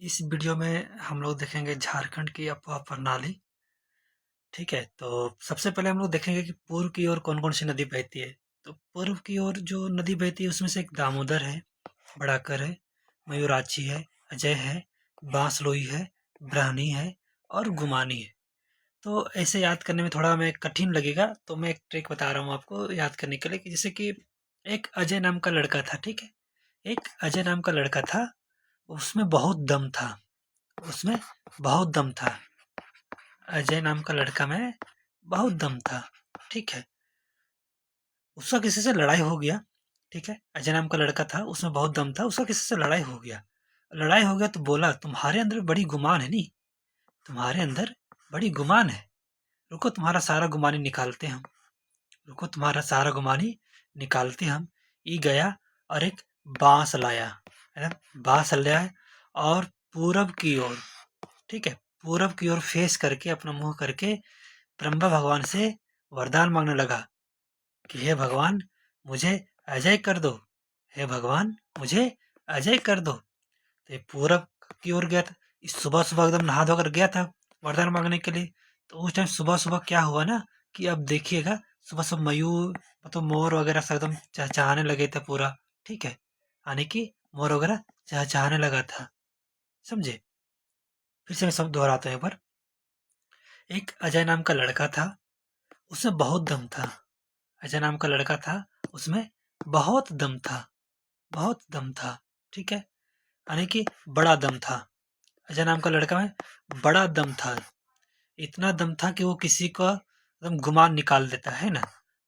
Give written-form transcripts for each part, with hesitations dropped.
इस वीडियो में हम लोग देखेंगे झारखंड की अफवाह प्रणाली। ठीक है, तो सबसे पहले हम लोग देखेंगे कि पूर्व की ओर कौन कौन सी नदी बहती है। तो पूर्व की ओर जो नदी बहती है उसमें से एक दामोदर है, बड़ाकर है, मयूराक्षी है, अजय है, बांसलोई है, ब्राह्मणी है और गुमानी है। तो ऐसे याद करने में थोड़ा हमें कठिन लगेगा, तो मैं एक ट्रिक बता रहा हूँ आपको याद करने के लिए कि जैसे कि एक अजय नाम का लड़का था। ठीक है, एक अजय नाम का लड़का था, उसमें बहुत दम था, उसमें बहुत दम था। अजय नाम का लड़का में बहुत दम था। ठीक है, उसका किसी से लड़ाई हो गया। ठीक है, अजय नाम का लड़का था, उसमें बहुत दम था, उसका किसी से लड़ाई हो गया। लड़ाई हो गया तो बोला, तुम्हारे अंदर बड़ी गुमान है नी, तुम्हारे अंदर बड़ी गुमान है। रुको तुम्हारा सारा गुमानी निकालते हम, रुको तुम्हारा सारा गुमानी निकालते हम। ई गया और एक बांस लाया, है ना, बांस लाया और पूरब की ओर, ठीक है, पूरब की ओर फेस करके, अपना मुंह करके ब्रह्मा भगवान से वरदान मांगने लगा कि हे भगवान, मुझे अजय कर दो, हे भगवान, मुझे अजय कर दो। तो ये पूरब की ओर गया था, इस सुबह सुबह एकदम नहा धोकर गया था वरदान मांगने के लिए। तो उस टाइम सुबह सुबह क्या हुआ ना, कि अब देखिएगा, सुबह सुबह मयूर मतलब मोर वगैरह सब एकदम चहचहाने लगे थे पूरा। ठीक है, यानी कि मोर वगैरह चहचहाने लगा था। समझे? फिर से मैं सब दोहराता हूँ एक बार। एक अजय नाम का लड़का था, उसमें बहुत दम था। अजय नाम का लड़का था, उसमें बहुत दम था, बहुत दम था। ठीक है, यानी कि बड़ा दम था। अजय नाम का लड़का में बड़ा दम था, इतना दम था कि वो किसी का एकदम गुमान निकाल देता है ना।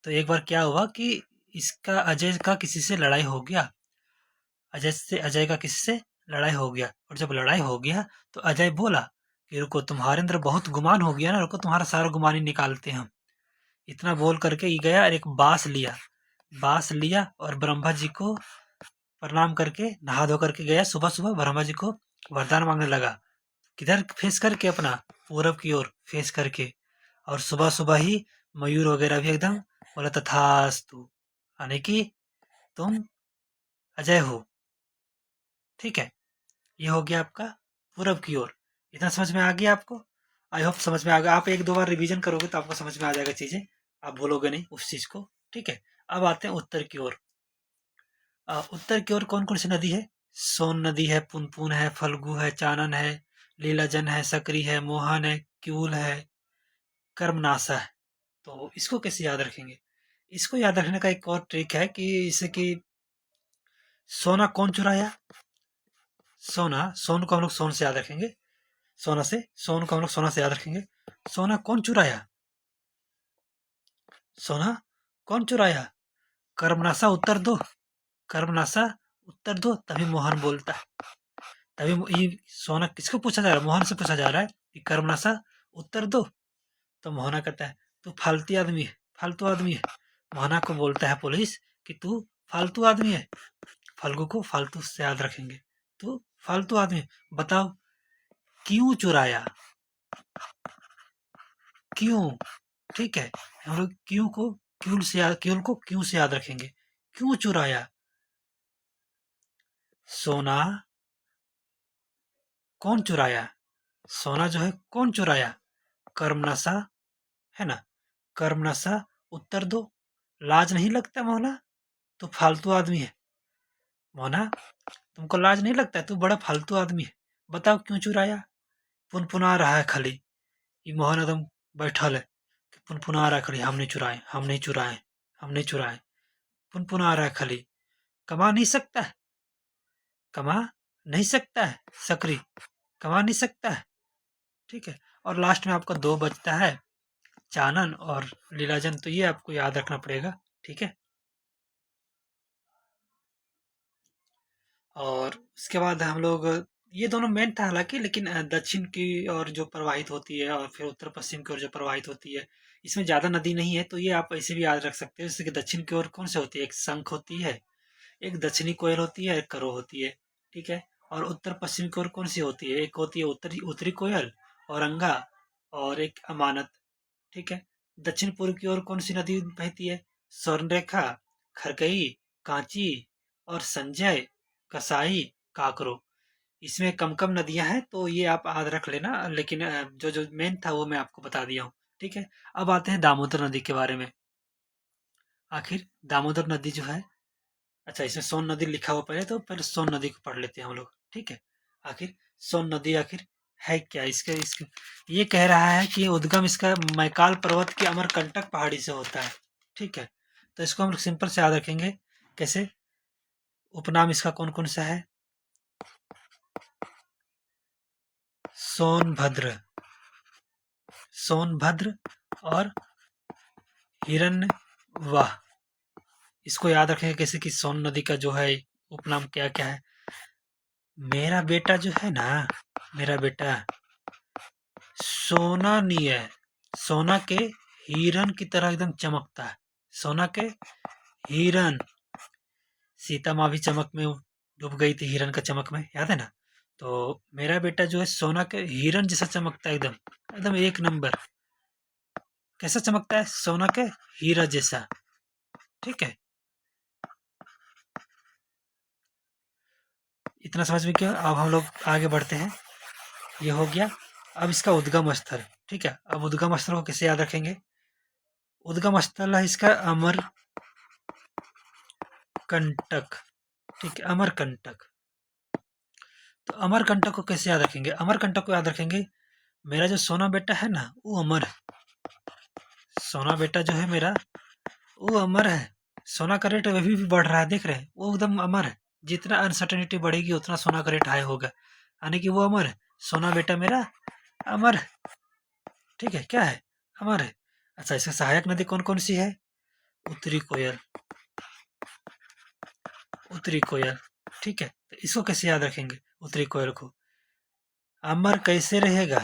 तो एक बार क्या हुआ कि इसका अजय का किसी से लड़ाई हो गया, अजय का किसी से लड़ाई हो गया। और जब लड़ाई हो गया तो अजय बोला कि रुको तुम्हारे अंदर बहुत गुमान हो गया ना, रुको तुम्हारा सारा गुमान ही निकालते हैं हम। इतना बोल करके ये गया और एक बांस लिया, बांस लिया और ब्रह्मा जी को प्रणाम करके नहा धो करके गया। सुबह सुबह ब्रह्मा जी को वरदान मांगने लगा, किधर फेस करके, अपना पूरब की ओर फेस करके। और सुबह सुबह ही मयूर वगैरह भी एकदम बोला तथास्तु, यानी कि तुम अजय हो। ठीक है, ये हो गया आपका पूरब की ओर। इतना समझ में आ गया आपको? आई होप समझ में आ गया। आप एक दो बार रिवीजन करोगे तो आपको समझ में आ जाएगा चीजें, आप भूलोगे नहीं उस चीज को। ठीक है, अब आते हैं उत्तर की ओर। उत्तर की ओर कौन कौन सी नदी है? सोन नदी है, पुनपुन है, फल्गु है, चानन है, लीलाजन है, सकरी है, मोहन है, क्यूल है, कर्मनासा है। तो इसको कैसे याद रखेंगे? इसको याद रखने का एक और ट्रिक है कि जैसे कि सोना कौन चुराया? सोना, सोन को हम लोग सोन से याद रखेंगे, सोना से, सोन को हम लोग सोना से याद रखेंगे। सोना कौन चुराया? सोना कौन चुराया? कर्मनासा उत्तर दो, कर्मनासा उत्तर दो, तभी मोहन बोलता है। तभी ये सोना किसको पूछा जा रहा है? मोहन से पूछा जा रहा है कि कर्मनासा उत्तर दो। तो मोहना कहता है तू फालतू आदमी है, फालतू आदमी है। मोहना को बोलता है पुलिस कि तू फालतू आदमी है। फाल्गु को फालतू से याद रखेंगे, तू फालतू आदमी है। बताओ क्यों चुराया? क्यों? ठीक है, हम लोग क्यों को क्यों से याद, क्यों को क्यों से याद रखेंगे। क्यों चुराया? सोना कौन चुराया? सोना जो है कौन चुराया? कर्मनशा, है ना, कर्मनशा उत्तर दो। लाज नहीं लगता मोहना, तू फालतू आदमी है। मोहना, तुमको लाज नहीं लगता? तू बड़ा फालतू आदमी है, बताओ क्यों चुराया? पुनपुना रहा है खाली, ये मोहन एकदम बैठल है कि पुनपुना रहा है खाली, हम नहीं चुराए, हम नहीं चुराए, हम नहीं चुराए। पुनपुना रहा है खाली, कमा नहीं सकता है, कमा नहीं सकता है, सकरी कमा नहीं सकता है। ठीक है, और लास्ट में आपका दो बचता है, चानन और लीलाजन, तो ये आपको याद रखना पड़ेगा। ठीक है, और उसके बाद हम लोग, ये दोनों मेन था हालांकि, लेकिन दक्षिण की ओर जो प्रवाहित होती है और फिर उत्तर पश्चिम की ओर जो प्रवाहित होती है, इसमें ज़्यादा नदी नहीं है, तो ये आप ऐसे भी याद रख सकते हो। जैसे कि दक्षिण की ओर कौन सी होती है? एक शंख होती है, एक दक्षिणी कोयल होती है, एक करो होती है। ठीक है, और उत्तर पश्चिम की ओर कौन सी होती है? एक होती है उत्तरी उत्तरी कोयल, औरंगा, और एक अमानत। ठीक है, दक्षिण पूर्व की ओर कौन सी नदी बहती है? स्वर्णरेखा, खरकई, कांची और संजय, कसाई, काकरो। इसमें कम-कम नदियाँ हैं, तो ये आप याद रख लेना, लेकिन जो मेन था वो मैं आपको बता दिया हूँ, ठीक है? अब आते हैं दामोदर नदी के बारे में। आखिर दामोदर नदी जो है, अच्छा इसमें सोन नदी लिखा हुआ पहले, तो पहले सोन नदी को पढ़ लेते हैं हम लोग, ठीक है? आखिर सोन नदी आखिर है क्या? इसके इसके ये कह रहा है कि उद्गम इसका मैकाल पर्वत की अमरकंटक पहाड़ी से होता है, ठीक है? तो इसको हम लोग सिंपल से याद रखेंगे, कैसे? उपनाम इसका कौन-कौन सा है? सोनभद्र, सोनभद्र और हिरण्यवाह। इसको याद रखेंगे कैसे कि सोन नदी का जो है उपनाम क्या-क्या है? मेरा बेटा जो है ना, मेरा बेटा सोना नहीं है, सोना के हिरन की तरह एकदम चमकता है। सोना के हिरन, सीता माँ भी चमक में डूब गई थी हिरन का चमक में, याद है ना? तो मेरा बेटा जो है सोना के हिरन जैसा चमकता है, एकदम एकदम एक नंबर। कैसा चमकता है? सोना के हीरा जैसा, ठीक है? इतना समझ में क्या? अब हम लोग आगे बढ़ते हैं। ये हो गया। अब इसका उद्गम स्थल, ठीक है? अब उद्गम स्थल को कैसे याद रखेंगे? उद्गम स्थल है इसका अमरकंटक, ठीक है? अमरकंटक। तो अमरकंटक को कैसे याद रखेंगे? अमरकंटक को याद रखेंगे, मेरा जो सोना बेटा है ना, वो अमर है। सोना बेटा जो है मेरा, वो अमर है। सोना का रेट अभी भी बढ़ रहा है, देख रहे हैं? वो एकदम अमर है। जितना अनसर्टेनिटी बढ़ेगी उतना सोना का रेट हाई होगा, यानी कि वो अमर है। सोना बेटा मेरा अमर है, ठीक है? क्या है? अमर है। अच्छा, इसका सहायक नदी कौन कौन सी है? उत्तरी कोयल, उत्तरी कोयल, ठीक है? तो इसको कैसे याद रखेंगे उत्तरी कोयल को? अमर कैसे रहेगा?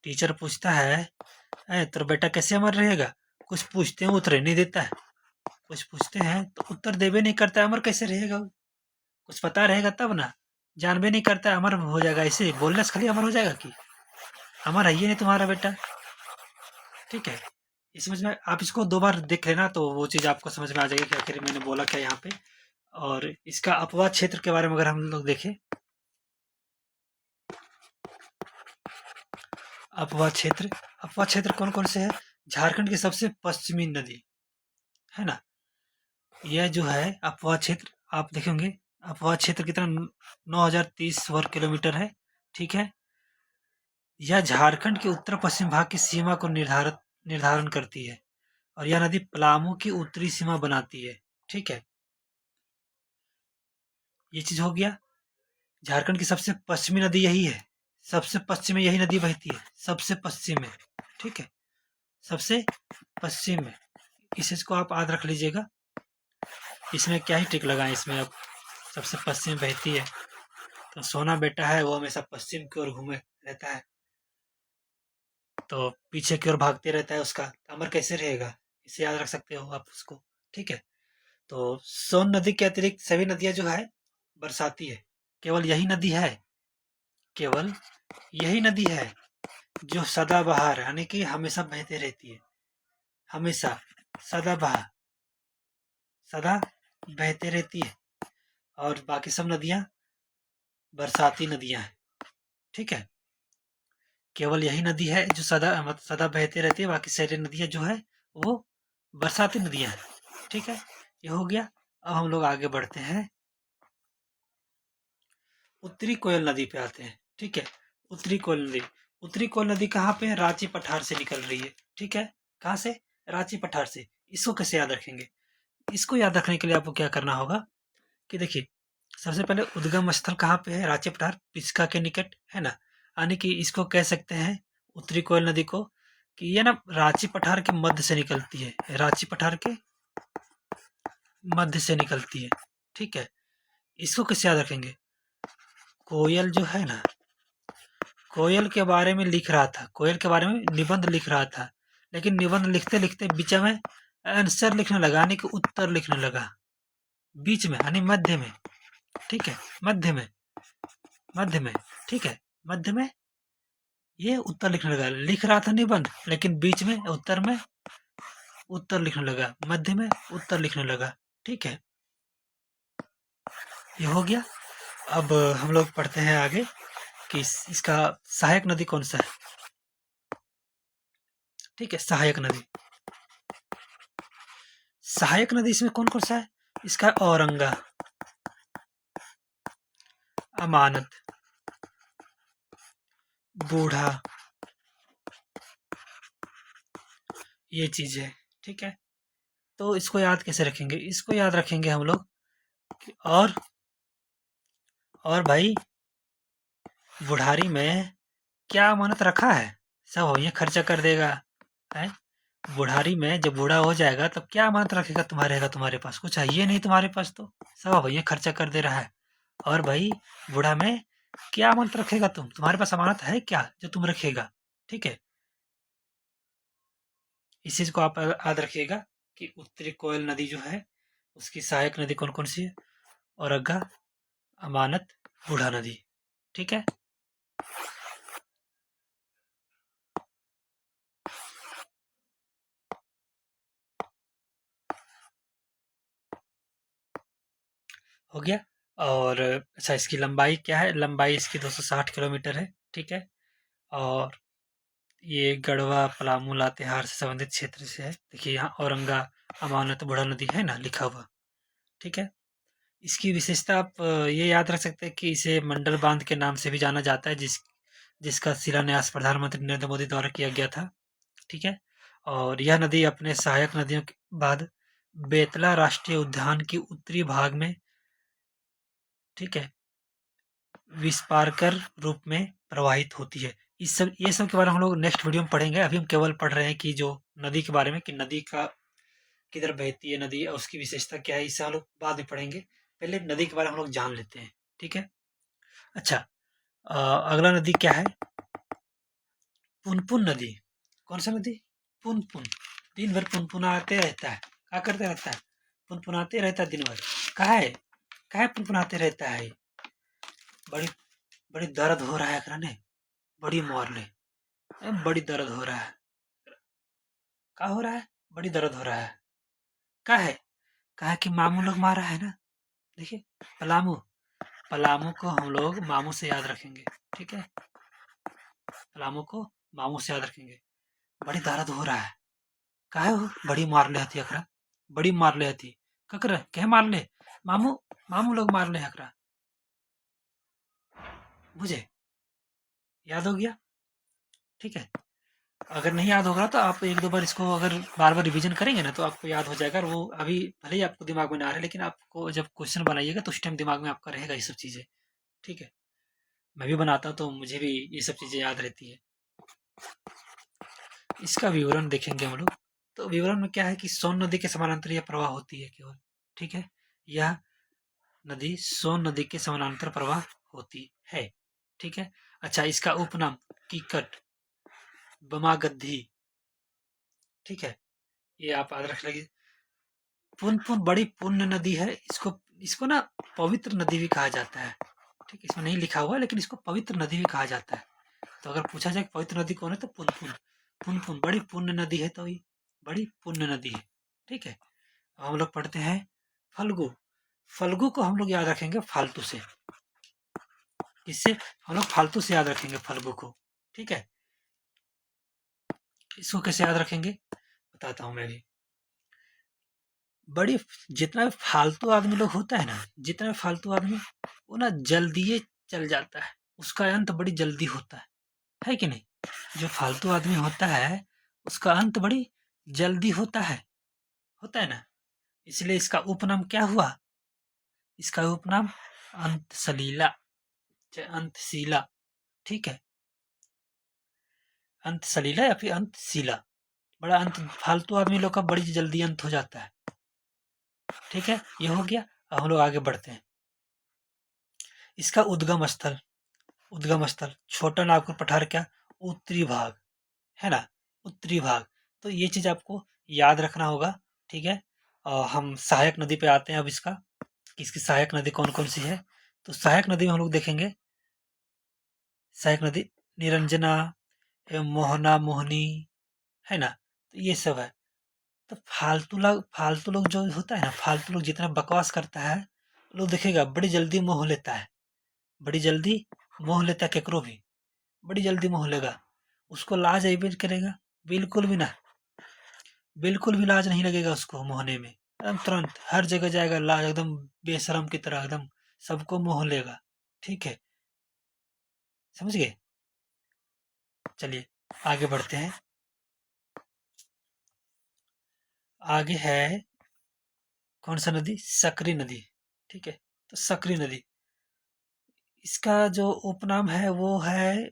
टीचर पूछता है तो बेटा कैसे अमर रहेगा? कुछ पूछते हैं उत्तर नहीं देता है, कुछ पूछते हैं तो उत्तर देवे नहीं करता, अमर कैसे रहेगा वो? कुछ पता रहेगा तब ना, जानबे नहीं करता अमर हो जाएगा, ऐसे बोलने से खाली अमर हो जाएगा कि? अमर है ये नहीं तुम्हारा बेटा, ठीक है? इस समझ में, आप इसको 2 बार देख लेना तो वो चीज़ आपको समझ में आ जाएगी कि आखिर मैंने बोला क्या यहाँ पे। और इसका अपवाद क्षेत्र के बारे में अगर हम लोग देखें, अपवाद क्षेत्र कौन-कौन से हैं? झारखंड की सबसे पश्चिमी नदी, है ना? यह जो है अपवाद क्षेत्र, आप देखेंगे अपवाद क्षेत्र कितना 9030 वर्ग किलोमीटर है, ठीक है? यह झारखंड के उत्तर पश्चिम भाग की सीमा को निर्धारण करती है, और यह नदी पलामू की उत्तरी सीमा बनाती है, ठीक है? ये चीज हो गया। झारखंड की सबसे पश्चिमी नदी यही है, सबसे पश्चिम में यही नदी बहती है, सबसे पश्चिम में, ठीक है? सबसे पश्चिम में, इस चीज को आप याद रख लीजिएगा। इसमें क्या ही ट्रिक लगाएं, इसमें अब सबसे पश्चिम बहती है, तो सोना बेटा है वो हमेशा पश्चिम की ओर घूमे रहता है, तो पीछे की ओर भागते रहता है उसका, तो अमर कैसे रहेगा? इसे याद रख सकते हो आप उसको, ठीक है? तो सोन नदी के अतिरिक्त सभी नदियां जो है बरसाती है। केवल यही नदी है, केवल यही नदी है जो सदाबहार, यानी कि हमेशा बहते रहती है, हमेशा सदाबहार, सदा बहते रहती है। और बाकी सब नदियां बरसाती नदियां हैं, ठीक है? केवल यही नदी है जो सदा बहते रहती है, बाकी सारी नदियां जो है वो बरसाती नदियां हैं, ठीक है? ये हो गया। अब हम लोग आगे बढ़ते हैं, उत्तरी कोयल नदी पे आते हैं, ठीक है? उत्तरी कोयल नदी, उत्तरी कोयल नदी कहाँ पे है? रांची पठार से निकल रही है, ठीक है? कहाँ से? रांची पठार से। इसको कैसे याद रखेंगे? इसको याद रखने के लिए आपको क्या करना होगा कि देखिए, सबसे पहले उद्गम स्थल कहाँ पे है? रांची पठार, पिस्का के निकट, है ना? यानी कि इसको कह सकते हैं उत्तरी कोयल नदी को कि ये ना रांची पठार के मध्य से निकलती है, रांची पठार के मध्य से निकलती है, ठीक है? इसको कैसे याद रखेंगे? कोयल जो है ना, कोयल के बारे में लिख रहा था, कोयल के बारे में निबंध लिख रहा था, लेकिन निबंध लिखते लिखते बीच में आंसर लिखने लगा, यानी कि उत्तर लिखने लगा, बीच में यानी मध्य में, ठीक है? मध्य में, मध्य में, ठीक है? मध्य में ये उत्तर लिखने लगा, लिख रहा था निबंध, लेकिन बीच में उत्तर में उत्तर लिखने लगा, मध्य में उत्तर लिखने लगा, ठीक है? ये हो गया। अब हम लोग पढ़ते हैं आगे कि इसका सहायक नदी कौन सा है। ठीक है, सहायक नदी। सहायक नदी इसमें कौन कौन सा है? इसका औरंगा, अमानत, बूढ़ा, ये चीज है। ठीक है, तो इसको याद कैसे रखेंगे? इसको याद रखेंगे हम लोग और भाई बुढ़ारी में क्या अमानत रखा है? सब वही खर्चा कर देगा है। बुढ़ारी में जब बूढ़ा हो जाएगा तब क्या अमानत रखेगा तुम्हारे पास? कुछ चाहिए नहीं तुम्हारे पास, तो सब वही खर्चा कर दे रहा है। और भाई बूढ़ा में क्या अमानत रखेगा? तुम्हारे पास अमानत है क्या जो तुम रखेगा? ठीक है, इस चीज को आप याद रखिएगा कि उत्तरी कोयल नदी जो है उसकी सहायक नदी कौन कौन सी है? औरंगा, अमानत, बूढ़ा नदी। ठीक है, हो गया। और अच्छा, इसकी लंबाई क्या है? लंबाई इसकी 260 किलोमीटर है। ठीक है, और ये गढ़वा, पलामू, लातेहार से संबंधित क्षेत्र से है। देखिए यहाँ औरंगा, अमानत, बूढ़ा नदी है ना लिखा हुआ। ठीक है, इसकी विशेषता आप ये याद रख सकते हैं कि इसे मंडल बांध के नाम से भी जाना जाता है, जिसका शिलान्यास प्रधानमंत्री नरेंद्र मोदी द्वारा किया गया था। ठीक है, और यह नदी अपने सहायक नदियों के बाद बेतला राष्ट्रीय उद्यान की उत्तरी भाग में, ठीक है, विस्पारकर रूप में प्रवाहित होती है। ये सब के बारे में हम लोग नेक्स्ट वीडियो में पढ़ेंगे। अभी हम केवल पढ़ रहे हैं कि जो नदी के बारे में, कि नदी का किधर बहती है नदी और उसकी विशेषता क्या है, इसे हम लोग बाद में पढ़ेंगे। पहले नदी के बारे में हम लोग जान लेते हैं। ठीक है, अच्छा, अगला नदी क्या है? पुनपुन नदी। कौन सा नदी? पुनपुन। दिन भर पुनपुनाते रहता है। क्या करते रहता है? पुनपुनाते रहता है दिन भर। कहा है? काहे पुनपुनाते रहता है? बड़ी बड़ी दर्द हो रहा है एकरा ने। बड़ी मार ले। बड़ी दर्द हो रहा है। का हो रहा है? बड़ी दर्द हो रहा है। का है? कहा कि मामू लोग मारा है ना। देखिए, पलामू। पलामू को हम लोग मामू से याद रखेंगे। ठीक है, पलामू को मामू से याद रखेंगे। बड़ी दर्द हो रहा है। काहे हो? बड़ी मार ले हती अकरा। बड़ी मार ले हती। ककर कह मार ले? मामू। मामू लोग मार ले हकरा। मुझे याद हो गया। ठीक है, अगर नहीं याद होगा तो आप एक दो बार इसको अगर बार बार रिवीजन करेंगे ना तो आपको याद हो जाएगा। और वो अभी भले ही आपको दिमाग में ना आ रहा है, लेकिन आपको जब क्वेश्चन बनाइएगा तो उस टाइम दिमाग में आपका रहेगा ये सब चीजें। ठीक है, मैं भी बनाता हूँ तो मुझे भी ये सब चीजें याद रहती है। इसका विवरण देखेंगे हम लोग। तो विवरण में क्या है कि सोन नदी के समानांतर यह प्रवाह होती है केवल। ठीक है, यह नदी सोन नदी के समानांतर प्रवाह होती है। ठीक है, अच्छा, इसका उपनाम कीकट, बमागद्धी। ठीक है, ये आप याद रख लेंगे। पुनपुन बड़ी पुण्य नदी है। इसको इसको ना पवित्र नदी भी कहा जाता है। ठीक है, इसमें नहीं लिखा हुआ है लेकिन इसको पवित्र नदी भी कहा जाता है। तो अगर पूछा जाए कि पवित्र नदी कौन है तो पुनपुन। पुनपुन बड़ी पुण्य नदी है, तो ये बड़ी पुण्य नदी है। ठीक है, अब हम लोग पढ़ते हैं फल्गु। फल्गु को हम लोग याद रखेंगे फालतू से। इससे हम लोग फालतू से याद रखेंगे फल्गु को। ठीक है, इसको कैसे याद रखेंगे बताता हूं मैं भी। बड़ी जितना भी फालतू आदमी लोग होता है ना, जितना भी फालतू आदमी, वो ना जल्दी चल जाता है। उसका अंत बड़ी जल्दी होता है कि नहीं? जो फालतू आदमी होता है उसका अंत बड़ी जल्दी होता है ना। इसलिए इसका उपनाम क्या हुआ? इसका उपनाम अंत सलीला, अंतशीला। ठीक है, अंत सलीला या फिर अंत शीला। बड़ा अंत फालतू आदमी लोग का बड़ी जल्दी अंत हो जाता है। ठीक है, ये हो गया। अब हम लोग आगे बढ़ते हैं। इसका उद्गम स्थल छोटा नागपुर पठार क्या? उत्तरी भाग, है ना, उत्तरी भाग। तो ये चीज आपको याद रखना होगा। ठीक है, हम सहायक नदी पे आते हैं अब। कि इसकी सहायक नदी कौन कौन सी है? तो सहायक नदी में हम लोग देखेंगे, सहायक नदी निरंजना एवं मोहना, मोहनी, है ना, तो ये सब है। तो फालतू लोग जो होता है ना, फालतू लोग जितना बकवास करता है, लोग देखेगा बड़ी जल्दी मोह लेता है। बड़ी जल्दी मोह लेता केकरो भी, बड़ी जल्दी मोह लेगा, उसको लाज अइबे करेगा, बिल्कुल भी ना, बिल्कुल भी लाज नहीं लगेगा उसको मोहने में, एकदम तुरंत हर जगह जाएगा, लाज एकदम बेशरम की तरह एकदम सबको मोह लेगा, ठीक है, समझ गए? चलिए आगे बढ़ते हैं। आगे है कौन सा नदी? सकरी नदी, ठीक है। तो सकरी नदी, इसका जो उपनाम है वो है,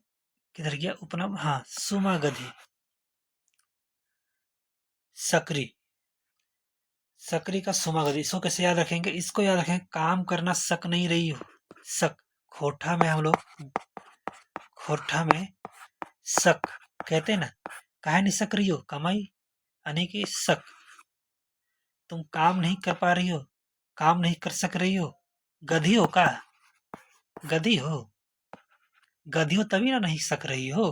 किधर गया उपनाम, हाँ, सुमागधी। सकरी, सकरी का सुमागधी, इसको कैसे याद रखेंगे? इसको याद रखेंगे, काम करना सक नहीं रही हो, सक, खोठा में हम लोग, खोठा में सक कहते हैं ना, काहे नहीं सक रही हो, कमाई यानी कि सक, तुम काम नहीं कर पा रही हो, काम नहीं कर सक रही हो, गधी हो का, गधी हो, गधी हो तभी ना नहीं सक रही हो।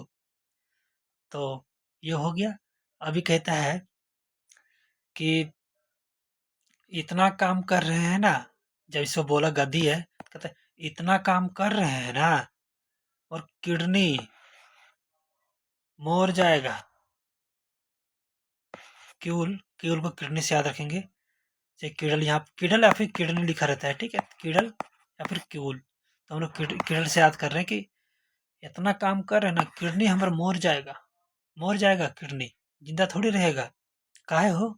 तो ये हो गया। अभी कहता है कि इतना काम कर रहे हैं ना, जब इसको बोला गधी है, कहता है इतना काम कर रहे हैं ना, और किडनी मोर जाएगा। क्यूल, क्यूल को किडनी से याद रखेंगे, चाहे किडल, यहाँ किडल या फिर किडनी लिखा रहता है, ठीक है, किडल या फिर क्यूल, तो हम लोग किडल से याद कर रहे हैं कि इतना काम कर रहे हैं ना, किडनी हमारा मोर जाएगा, मोर जाएगा किडनी, जिंदा थोड़ी रहेगा। काहे हो?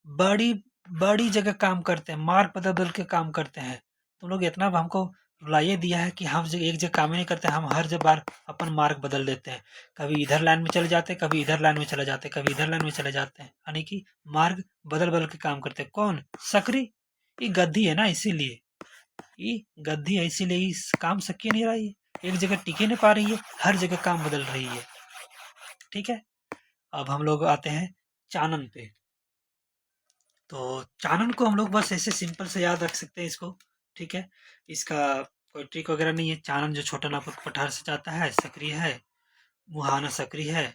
बड़ी बड़ी जगह काम करते हैं, मार्ग बदल बदल के काम करते हैं, तुम लोग इतना हमको रुलाइए दिया है कि हम एक जगह काम ही नहीं करते, हम हर जगह बार अपन मार्ग बदल देते हैं, कभी इधर लाइन में चले जाते हैं, कभी इधर लाइन में चले जाते हैं, कभी इधर लाइन में चले जाते हैं, यानी कि मार्ग बदल बदल के काम करते हैं। कौन? सकरी, ये गद्दी है ना, इसीलिए ये गद्दी है, इसीलिए इस काम सकी नहीं रही है, एक जगह टिके नहीं पा रही है, हर जगह काम बदल रही है, ठीक है। अब हम लोग आते हैं चानन पे। तो चानन को हम लोग बस ऐसे सिंपल से याद रख सकते हैं इसको, ठीक है, इसका कोई ट्रिक वगैरह नहीं है। चानन जो छोटा नागपुर पठार से जाता है, सक्रिय है, मुहाना सक्रिय है,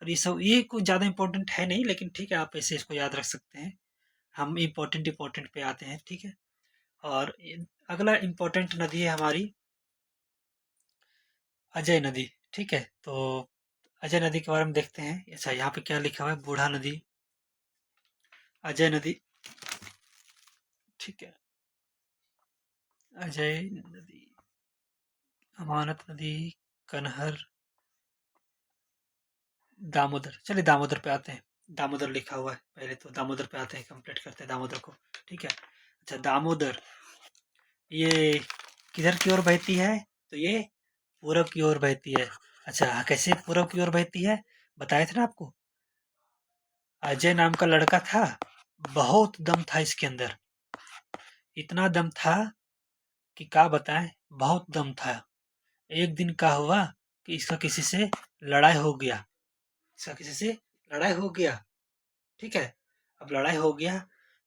और ये सब, ये कुछ ज़्यादा इंपॉर्टेंट है नहीं, लेकिन ठीक है, आप ऐसे इसको याद रख सकते हैं। हम इम्पोर्टेंट इम्पोर्टेंट पे आते हैं, ठीक है। और अगला इम्पोर्टेंट नदी है हमारी अजय नदी, ठीक है। तो अजय नदी के बारे में देखते हैं। अच्छा, यहाँ पे क्या लिखा हुआ है? बूढ़ा नदी, अजय नदी, ठीक है, अजय नदी, अमानत नदी, कनहर, दामोदर। चलिए दामोदर पे आते हैं, दामोदर लिखा हुआ है, पहले तो दामोदर पे आते हैं, कंप्लीट करते हैं दामोदर को, ठीक है। अच्छा, दामोदर ये किधर की ओर बहती है? तो ये पूरब की ओर बहती है। अच्छा, कैसे पूरब की ओर बहती है? बताए थे ना आपको, अजय नाम का लड़का था, बहुत दम था इसके अंदर, इतना दम था कि क्या बताएं, बहुत दम था। एक दिन क्या हुआ कि इसका किसी से लड़ाई हो गया, इसका किसी से लड़ाई हो गया, ठीक है। अब लड़ाई हो गया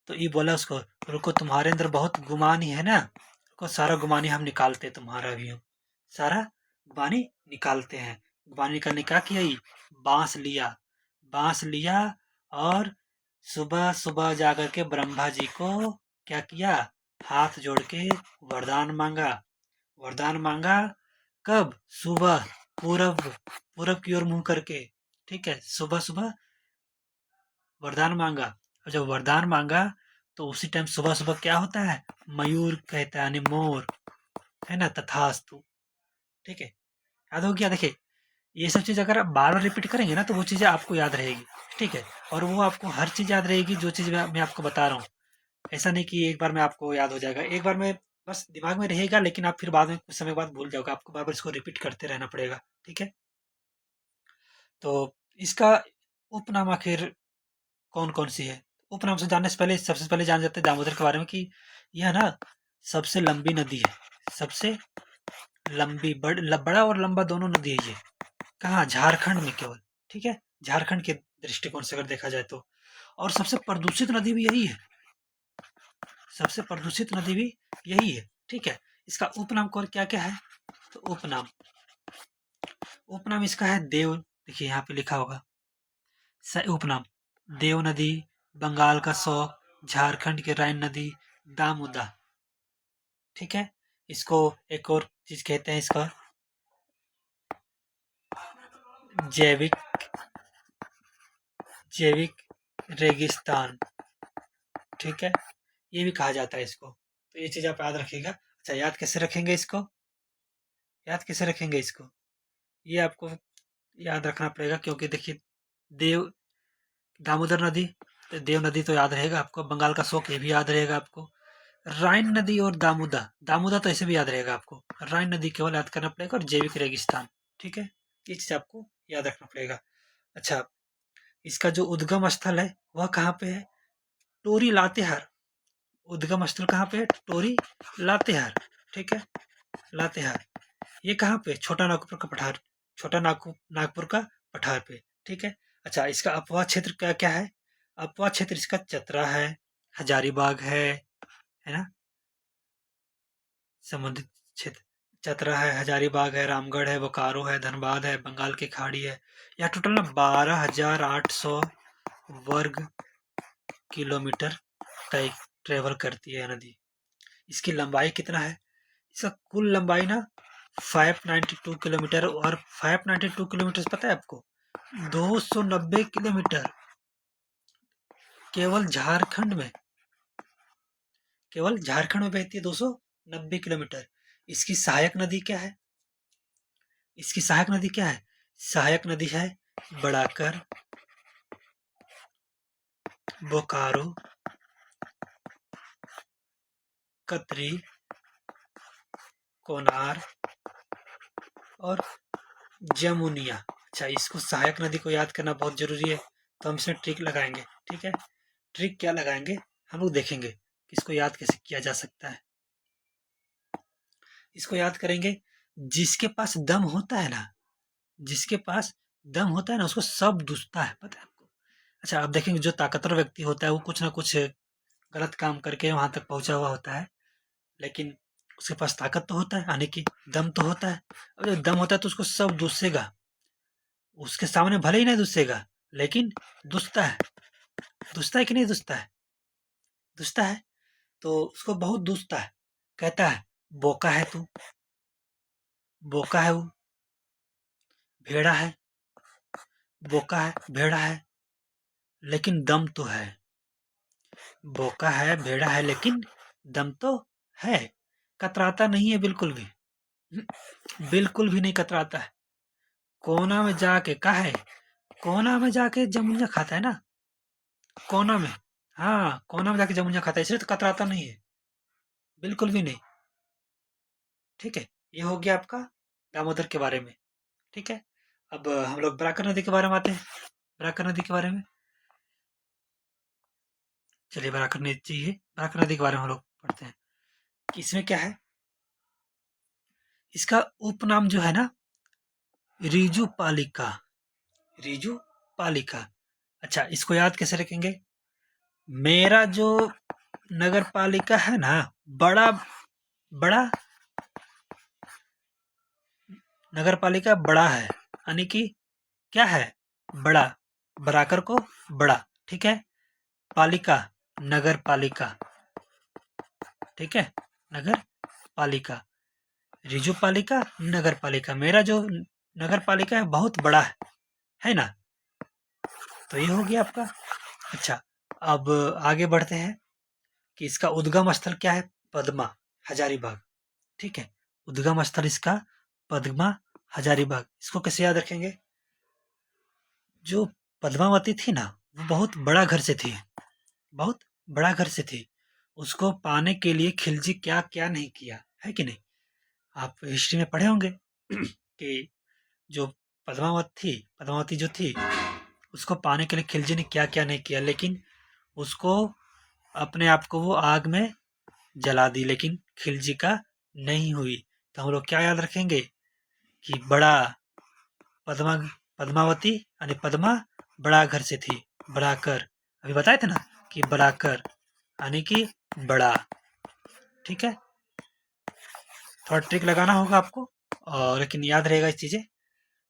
तो ये बोला उसको, रुको, तुम्हारे अंदर बहुत गुमानी है ना, रुको, सारा गुमानी हम निकालते हैं तुम्हारा भी, हम सारा गुमानी निकालते हैं। गुमानी निकालने क्या किया? ये बांस लिया, बांस लिया, और सुबह सुबह जाकर के ब्रह्मा जी को क्या किया? हाथ जोड़ के वरदान मांगा, वरदान मांगा। कब? सुबह, पूरब, पूरब की ओर मुंह करके, ठीक है, सुबह सुबह वरदान मांगा। और जब वरदान मांगा तो उसी टाइम सुबह सुबह क्या होता है? मयूर कहता है, यानी मोर, है ना, तथास्तु, ठीक है, याद हो गया। देखिए, ये सब चीज़ अगर आप बार बार रिपीट करेंगे ना, तो वो चीज़ें आपको याद रहेगी, ठीक है, और वो आपको हर चीज़ याद रहेगी जो चीज़ मैं आपको बता रहा हूँ। ऐसा नहीं कि एक बार में आपको याद हो जाएगा, एक बार में बस दिमाग में रहेगा, लेकिन आप फिर बाद में कुछ समय बाद भूल जाओगे, आपको बार बार इसको रिपीट करते रहना पड़ेगा, ठीक है। तो इसका उपनाम आखिर कौन कौन सी है? उपनाम से जानने से पहले सबसे पहले जान जाते हैं दामोदर के बारे में, कि यह ना सबसे लंबी नदी है, सबसे लंबी, बड़ा और लंबा दोनों नदी है ये। कहाँ? झारखंड में केवल, ठीक है, झारखंड के दृष्टिकोण से अगर देखा जाए तो। और सबसे प्रदूषित नदी भी यही है, सबसे प्रदूषित नदी भी यही है, ठीक है। इसका उपनाम कौन क्या क्या है? तो उपनाम, उपनाम इसका है देव, देखिए यहाँ पे लिखा होगा, उपनाम देव नदी, बंगाल का शौक, झारखंड की राइन नदी, दामोदा, ठीक है। इसको एक और चीज कहते हैं इसका जैविक जैविक रेगिस्तान। ठीक है, ये भी कहा जाता है इसको। तो ये चीज आप याद रखिएगा। अच्छा, याद कैसे रखेंगे इसको? याद कैसे रखेंगे इसको? ये आपको याद रखना पड़ेगा, क्योंकि देखिए देव दामोदर नदी, तो देव नदी तो याद रहेगा आपको। बंगाल का शोक, ये भी याद रहेगा आपको। राइन नदी और दामोदर, दामोदर तो ऐसे भी याद रहेगा आपको। राइन नदी केवल याद करना पड़ेगा, और जैविक रेगिस्तान। ठीक है, ये चीज आपको याद रखना पड़ेगा। अच्छा, इसका जो उद्गम स्थल है वह कहाँ पे है? टोरी लातेहार। उद्गम स्थल कहाँ पे है? टोरी लातेहार। ठीक है, लातेहार। ये कहाँ पे? छोटा नागपुर का पठार, छोटा नागपुर का पठार पे। ठीक है। अच्छा, इसका अपवाह क्षेत्र क्या क्या है? अपवाह क्षेत्र इसका चतरा है, हजारीबाग है ना, संबंधित क्षेत्र। चतरा है, हजारीबाग है, रामगढ़ है, बोकारो है, धनबाद है, बंगाल की खाड़ी है। यह टोटल ना 12,800 वर्ग किलोमीटर तय ट्रेवल करती है नदी। इसकी लंबाई कितना है? इसका कुल लंबाई ना 592 किलोमीटर। और 592 किलोमीटर पता है आपको? 290 किलोमीटर केवल झारखंड में, केवल झारखंड में बहती है 290 किलोमीटर। इसकी सहायक नदी क्या है? इसकी सहायक नदी क्या है? सहायक नदी है बड़ाकर, बोकारो, कतरी, कोनार और जमुनिया। अच्छा, इसको सहायक नदी को याद करना बहुत जरूरी है, तो हम इसमें ट्रिक लगाएंगे। ठीक है, ट्रिक क्या लगाएंगे हम लोग देखेंगे कि इसको याद कैसे किया जा सकता है। इसको याद करेंगे, जिसके पास दम होता है ना, जिसके पास दम होता है ना, उसको सब दुश्ता है, पता है आपको। अच्छा, आप देखेंगे जो ताकतवर व्यक्ति होता है वो कुछ ना कुछ गलत काम करके वहां तक पहुंचा हुआ होता है, लेकिन उसके पास ताकत तो होता है, यानी कि दम तो होता है। और जब दम होता है तो उसको सब दुसेगा, उसके सामने भले ही नहीं दुसेगा, लेकिन दुसता है। दुसता है कि नहीं दुसता है? दुसता है, तो उसको बहुत दुसता है। कहता है बोका है तू, बोका है वो, भेड़ा है, बोका है, भेड़ा है, लेकिन दम तो है। बोका है, भेड़ा है, लेकिन दम तो है। कतराता नहीं है बिल्कुल भी, बिल्कुल भी नहीं कतराता है। कोना में जाके का है, कोना में जाके जमुनिया खाता है ना, कोना में। हाँ, कोना में जाके जमुनिया खाता है, इसलिए तो कतराता नहीं है, बिल्कुल भी नहीं। ठीक है, ये हो गया आपका दामोदर के बारे में। ठीक है, अब हम लोग बराकर नदी के बारे में आते हैं। बराकर नदी के बारे में, चलिए बराकर नदी के बारे में हम लोग पढ़ते हैं कि इसमें क्या है। इसका उपनाम जो है ना, रिजू पालिका, रिजू पालिका। अच्छा, इसको याद कैसे रखेंगे? मेरा जो नगर पालिका है ना, बड़ा बड़ा नगर पालिका बड़ा है, यानी कि क्या है? बड़ा, बराकर को बड़ा। ठीक है, पालिका नगर पालिका। ठीक है, नगर पालिका, रिजु पालिका, नगर पालिका। मेरा जो नगर पालिका है बहुत बड़ा है ना। तो ये हो गया आपका। अच्छा, अब आगे बढ़ते हैं कि इसका उद्गम स्थल क्या है? पद्मा, हजारीबाग। ठीक है, उद्गम स्थल इसका पद्मा, हजारीबाग। इसको कैसे याद रखेंगे? जो पद्मावती थी ना, वो बहुत बड़ा घर से थी, बहुत बड़ा घर से थी। उसको पाने के लिए खिलजी क्या क्या नहीं किया है कि नहीं? आप हिस्ट्री में पढ़े होंगे कि जो पद्मावती जो थी, उसको पाने के लिए खिलजी ने क्या क्या नहीं किया, लेकिन उसको अपने आप को वो आग में जला दी, लेकिन खिलजी का नहीं हुई। तो हम लोग क्या याद रखेंगे कि बड़ा पद्मा पद्मावती यानी पद्मा बड़ा घर से थी। बड़ाकर, अभी बताए थे ना कि बड़ाकर यानी कि बड़ा। ठीक है, थोड़ा ट्रिक लगाना होगा आपको, और लेकिन याद रहेगा इस चीजें।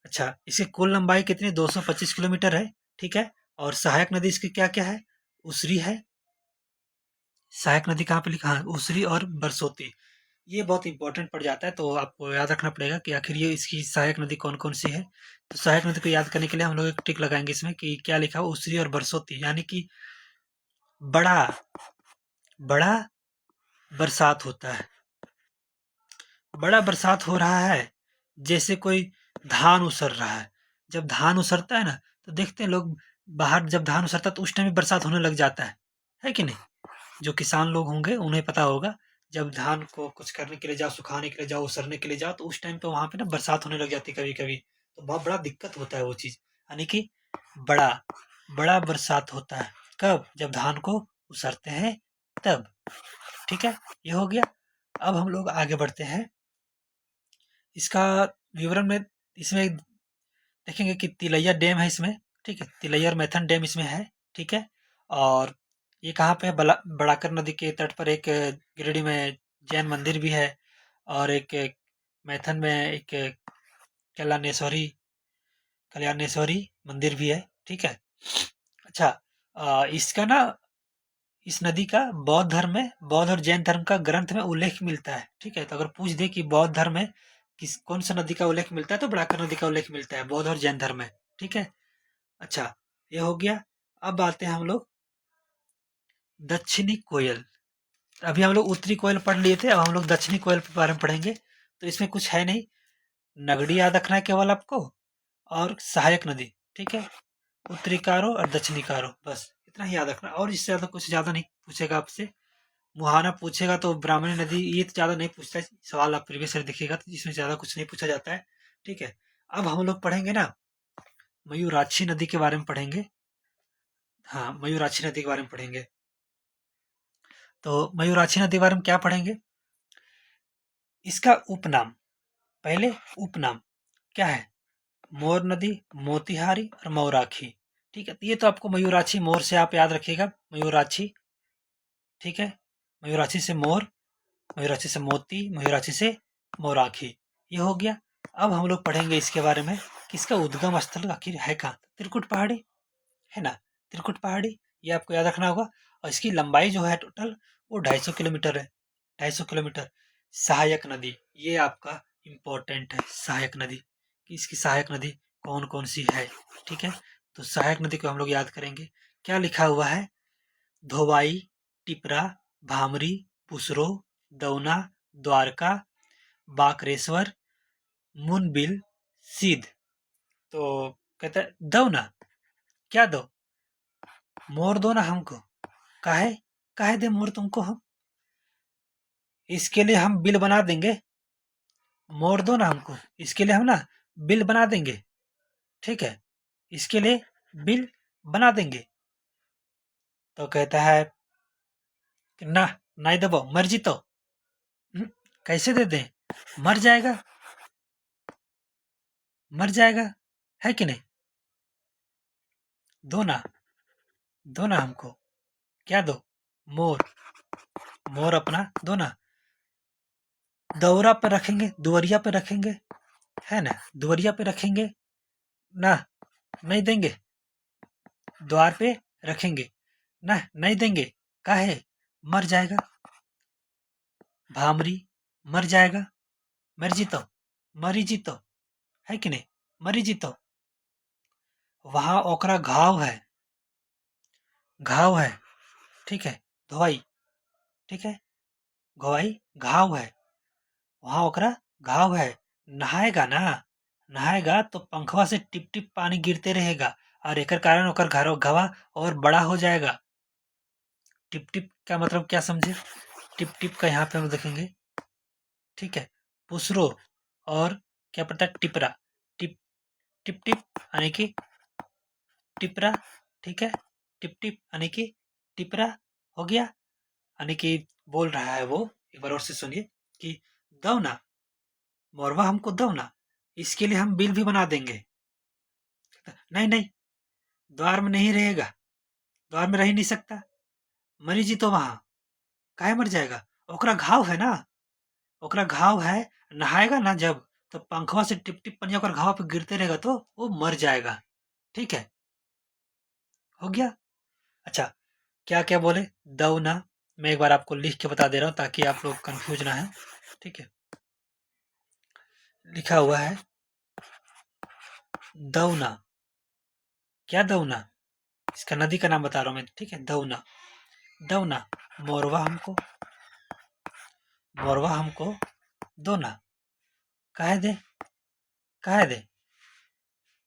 अच्छा, इसकी कुल लंबाई कितनी? 225 किलोमीटर है। ठीक है, और सहायक नदी इसकी क्या क्या है? उसरी है। सहायक नदी कहाँ पे लिखा है? उसरी और बरसोती। ये बहुत इंपॉर्टेंट पड़ जाता है, तो आपको याद रखना पड़ेगा कि आखिर ये इसकी सहायक नदी कौन-कौन सी है। तो सहायक नदी को याद करने के लिए हम लोग एक टिक लगाएँगे इसमें कि क्या लिखा हो, उसिरी और बरसोती, यानी कि बड़ा बड़ा बरसात होता है। बड़ा बरसात हो रहा है, जैसे कोई धान उसर रहा है। जब धान उसरता है ना, तो देखते हैं लोग बाहर, जब धान उसरता है तो उस टाइम भी बरसात होने लग जाता है कि नहीं? जो किसान लोग होंगे उन्हें पता होगा, जब धान को कुछ करने के लिए जाओ, सुखाने के लिए जाओ, उसरने के लिए जाओ, तो उस टाइम पे वहाँ पे ना बरसात होने लग जाती है कभी-कभी। तो बहुत बड़ा दिक्कत होता है वो चीज़। यानी कि बड़ा, बड़ा बरसात होता है। कब? जब धान को उसरते हैं तब। ठीक है? ये हो गया। अब हम लोग आगे बढ़ते हैं। इसका विवरण में इसमें देखेंगे कि तिलैया डैम है इसमें, ठीक है? तिलैया और मैथन डैम इसमें है, ठीक है? और ये कहाँ पे है? बड़ाकर नदी के तट पर एक गिरिडीह में जैन मंदिर भी है, और एक मैथन में एक कल्याणेश्वरी कल्याणेश्वरी मंदिर भी है, ठीक है? अच्छा, इसका ना, इस नदी का बौद्ध धर्म में, बौद्ध और जैन धर्म का ग्रंथ में उल्लेख मिलता है, ठीक है? तो अगर पूछ दे कि बौद्ध धर्म में किस कौन सा नदी का उल्लेख मिलता है, तो बड़ाकर नदी का उल्लेख मिलता है बौद्ध और जैन धर्म में, ठीक है? अच्छा, ये हो गया। अब आते हैं हम लोग दक्षिणी कोयल। अभी हम लोग उत्तरी कोयल पढ़ लिए थे, अब हम लोग दक्षिणी कोयल के बारे में पढ़ेंगे। तो इसमें कुछ है नहीं, नगड़ी याद रखना है केवल आपको, और सहायक नदी, ठीक है? उत्तरी कारो और दक्षिणी कारो, बस इतना ही याद रखना, और इससे ज्यादा कुछ ज्यादा नहीं पूछेगा आपसे। मुहाना पूछेगा तो ब्राह्मणी नदी, ये तो ज्यादा नहीं पूछता है सवाल, आप प्रीवियस ईयर देखिएगा तो इसमें ज्यादा कुछ नहीं पूछा जाता है, ठीक है? अब हम लोग पढ़ेंगे ना, मयूराक्षी नदी के बारे में पढ़ेंगे। हाँ, मयूराक्षी नदी के बारे में पढ़ेंगे। तो मयूराक्षी नदी के बारे में क्या पढ़ेंगे? इसका उपनाम, पहले उपनाम क्या है? मोर नदी, मोतिहारी और मौराखी, ठीक है? तो ये तो आपको मयूराक्षी, मोर से आप याद रखिएगा, मयूराक्षी, ठीक है? मयूराक्षी से मोर, मयूराक्षी से मोती, मयूराक्षी से मौराखी, ये हो गया। अब हम लोग पढ़ेंगे इसके बारे में कि इसका उद्गम स्थल आखिर है कहाँ? त्रिकुट पहाड़ी, है ना? त्रिकुट पहाड़ी, ये आपको याद रखना होगा। और इसकी लंबाई जो है टोटल, वो 250 किलोमीटर है, 250 किलोमीटर। सहायक नदी, ये आपका इम्पोर्टेंट है, सहायक नदी, कि इसकी सहायक नदी कौन कौन सी है, ठीक है? तो सहायक नदी को हम लोग याद करेंगे। क्या लिखा हुआ है? धोवाई, टिपरा, भामरी, पुसरो, दौना, द्वारका, बाकरेश्वर, मुनबिल, सीध। तो कहता है दो ना, क्या दो? मोर दो ना हमको। काहे? काहे दे मोर तुमको हम? इसके लिए हम बिल बना देंगे। मोर दो ना हमको, इसके लिए हम ना बिल बना देंगे, ठीक है? इसके लिए बिल बना देंगे। तो कहता है कि ना, नहीं दबो, मर्जी तो। कैसे दे दें? मर जाएगा, मर जाएगा, है कि नहीं? दो ना, दो ना हमको। क्या दो? मोर, मोर अपना दो ना। दौरा पे रखेंगे, दुवरिया पे रखेंगे, है ना? दुवरिया पे रखेंगे ना, नहीं देंगे। द्वार पे रखेंगे ना, नहीं देंगे। काहे? मर जाएगा। भामरी, मर जाएगा, मर जीतो, मरी जीतो, है कि नहीं? मरी जीतो। वहां ओकरा घाव है, घाव है, ठीक है? धोवाई, ठीक है? घोवाई, घाव है, वहां ओकरा घाव है। नहाएगा ना, नहाएगा तो पंखवा से टिप टिप पानी गिरते रहेगा, और एकर कारण ओकर घर घवा और बड़ा हो जाएगा। टिप टिप का मतलब क्या समझे? टिप टिप का यहाँ पे हम देखेंगे, ठीक है? पुसरो, और क्या पड़ता है? टिपरा। टिप टिप टिप यानी कि टिपरा, ठीक है? टिप टिप यानी कि टिपरा, हो गया। यानी कि बोल रहा है वो, एक बार और से सुनिए, कि दो ना, मोरवा हमको दो ना, इसके लिए हम बिल भी बना देंगे। नहीं नहीं, द्वार में नहीं रहेगा, द्वार में रह ही नहीं सकता। मरी जी तो वहां, काहे मर जाएगा? ओकरा घाव है ना, ओकरा घाव है। नहाएगा ना जब, तो पंखवा से टिप टिप पनिया ओकर घाव पे गिरते रहेगा, तो वो मर जाएगा, ठीक है? हो गया। अच्छा, क्या क्या बोले? दो ना, मैं एक बार आपको लिख के बता दे रहा हूँ ताकि आप लोग कंफ्यूज ना है। ठीक है, लिखा हुआ है दौना। क्या दौना? इसका नदी का नाम बता रहा हूँ मैं, ठीक है, दौना। दौना, मोरवा हमको, मोरवा हमको दो ना। काहे दे? काहे दे?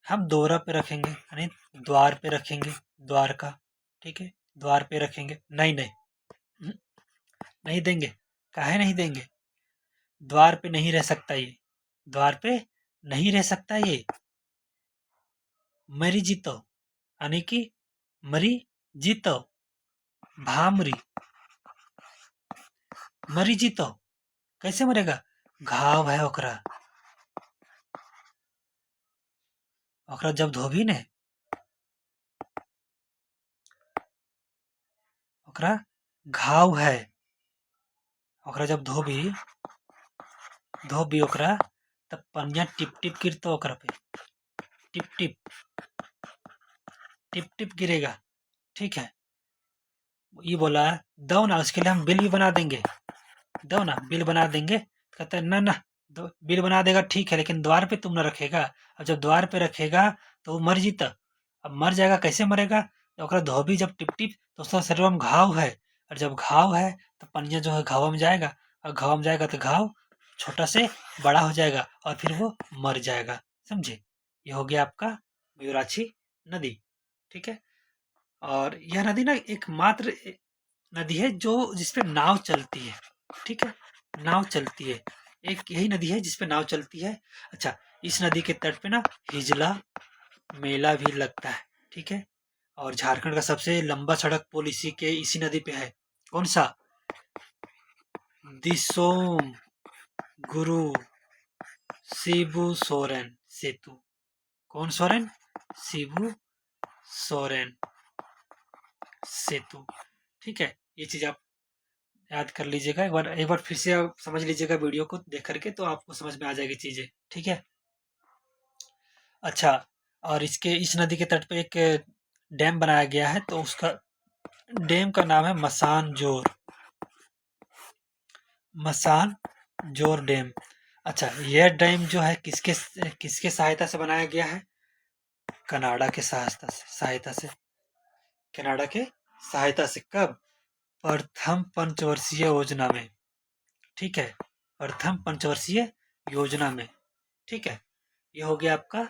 हम दोहरा पे रखेंगे, यानी द्वार पे रखेंगे, द्वार का, ठीक है, द्वार पे रखेंगे। नहीं नहीं, हम्म, नहीं देंगे। काहे नहीं देंगे? द्वार पे नहीं रह सकता ये, द्वार पे नहीं रह सकता ये। मरी जीतो, यानी कि मरी जीतो, भामरी, मरी जीतो। कैसे मरेगा? घाव है ओकरा, ओकरा जब धोबी ने, ओकरा घाव है, ओकरा जब धोबी, धोबी ओकरा, तब पनिया टिप टिप गिरतो ओकरा पे, टिप टिप, टिप टिप गिरेगा, ठीक है। ये बोला दो ना, उसके लिए हम बिल भी बना देंगे, दो ना बिल बना देंगे। कहता है ना ना, बिल बना देगा ठीक है, लेकिन द्वार पे तुम ना रखेगा। अब जब द्वार पे रखेगा तो वो मर जीता। अब मर जाएगा, कैसे मरेगा? तो ओकरा धोबी जब टिप टिप, तो उसका शरीर में घाव है, और जब घाव है तो पनिया जो है घाव में जाएगा, और घाव में जाएगा तो घाव छोटा से बड़ा हो जाएगा, और फिर वो मर जाएगा। समझे? ये हो गया आपका मयूराक्षी नदी, ठीक है। और यह नदी ना एकमात्र नदी है जो जिसपे नाव चलती है, ठीक है, नाव चलती है। एक यही नदी है जिसपे नाव चलती है। अच्छा, इस नदी के तट पे ना हिजला मेला भी लगता है, ठीक है। और झारखंड का सबसे लंबा सड़क पुल इसी नदी पे है। कौन सा? दिसोम गुरु शिबू सोरेन सेतु। कौन सोरेन? शिबू सोरेन सेतु, ठीक है। ये चीज आप याद कर लीजिएगा, एक बार फिर से आप समझ लीजिएगा वीडियो को देख करके, तो आपको समझ में आ जाएगी चीजें, ठीक है। अच्छा, और इस नदी के तट पे एक डैम बनाया गया है, तो उसका डैम का नाम है मसान जोर, मसान जोर डैम। अच्छा, यह डैम जो है किसके किसके सहायता से बनाया गया है? कनाडा के सहायता से, कनाडा के सहायता से। कब? प्रथम पंचवर्षीय योजना में, ठीक है, प्रथम पंचवर्षीय योजना में, ठीक है। ये हो गया आपका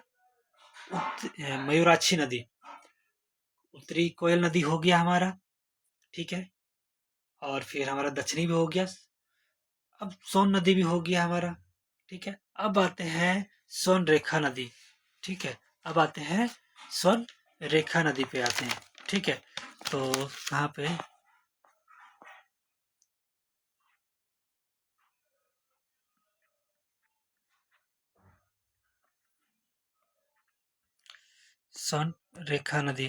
मयूराक्षी नदी। उत्तरी कोयल नदी हो गया हमारा, ठीक है। और फिर हमारा दक्षिणी भी हो गया। अब सोन नदी भी हो गया हमारा, ठीक है। अब आते हैं सोन रेखा नदी, ठीक है। अब आते हैं सोन रेखा नदी पे आते हैं, ठीक है। तो कहाँ पे? सोन रेखा नदी,